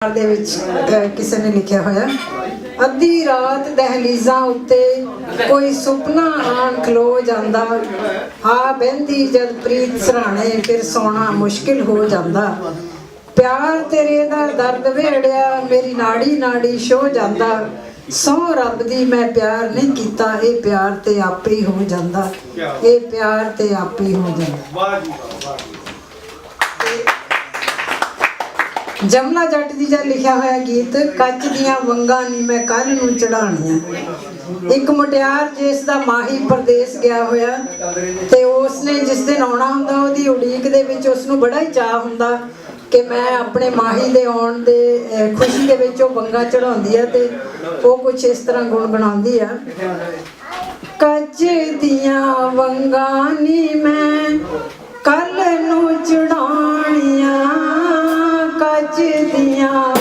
ਦੇ ਵਿੱਚ ਕਿਸੇ ਨੇ ਲਿਖਿਆ ਹੋਇਆ, ਅੱਧੀ ਰਾਤ ਦਹਲੀਜ਼ਾਂ ਉੱਤੇ ਕੋਈ ਸੁਪਨਾ ਆਣ ਖਲੋ ਜਾਂਦਾ, ਆ ਬਹਿੰਦੀ ਜਦ ਪ੍ਰੀਤ ਸਰਾਣੇ ਫਿਰ ਸੌਣਾ ਮੁਸ਼ਕਿਲ ਹੋ ਜਾਂਦਾ। ਪਿਆਰ ਤੇਰੇ ਦਾ ਦਰਦ ਵੇੜਿਆ ਮੇਰੀ ਨਾੜੀ ਨਾੜੀ ਛੋ ਜਾਂਦਾ, ਸਹੁੰ ਰੱਬ ਦੀ ਮੈਂ ਪਿਆਰ ਨਹੀਂ ਕੀਤਾ, ਇਹ ਪਿਆਰ ਤੇ ਆਪੇ ਹੀ ਹੋ ਜਾਂਦਾ, ਇਹ ਪਿਆਰ ਤੇ ਆਪੇ ਹੀ ਹੋ ਜਾਂਦਾ। ਜਮਲਾ ਜੱਟ ਦੀ ਜਦ ਲਿਖਿਆ ਹੋਇਆ ਗੀਤ, ਕੱਚ ਦੀਆਂ ਵੰਗਾਂ ਨੀ ਮੈਂ ਕੱਲ ਨੂੰ ਚੜਾਣੀਆਂ। ਇੱਕ ਮੁਟਿਆਰ ਜਿਸ ਦਾ ਮਾਹੀ ਪ੍ਰਦੇਸ਼ ਗਿਆ ਹੋਇਆ ਤੇ ਉਸਨੇ ਜਿਸ ਦਿਨ ਆਉਣਾ ਹੁੰਦਾ ਉਹਦੀ ਉਡੀਕ ਦੇ ਵਿੱਚ ਉਸਨੂੰ ਬੜਾ ਹੀ ਚਾਅ ਹੁੰਦਾ ਕਿ ਮੈਂ ਆਪਣੇ ਮਾਹੀ ਦੇ ਆਉਣ ਦੇ ਖੁਸ਼ੀ ਦੇ ਵਿੱਚ ਉਹ ਵੰਗਾਂ ਚੜਾਉਂਦੀ ਆ ਤੇ ਉਹ ਕੁਛ ਇਸ ਤਰ੍ਹਾਂ ਗੁਣਗੁਣਾਉਂਦੀ ਆ, ਕੱਚ ਦੀਆਂ ਵੰਗਾਂ ਨੀ ਮੈਂ ਕੱਲ ਨੂੰ ਚੜਾਣੀਆਂ, ਕੱਚ ਦੀਆਂ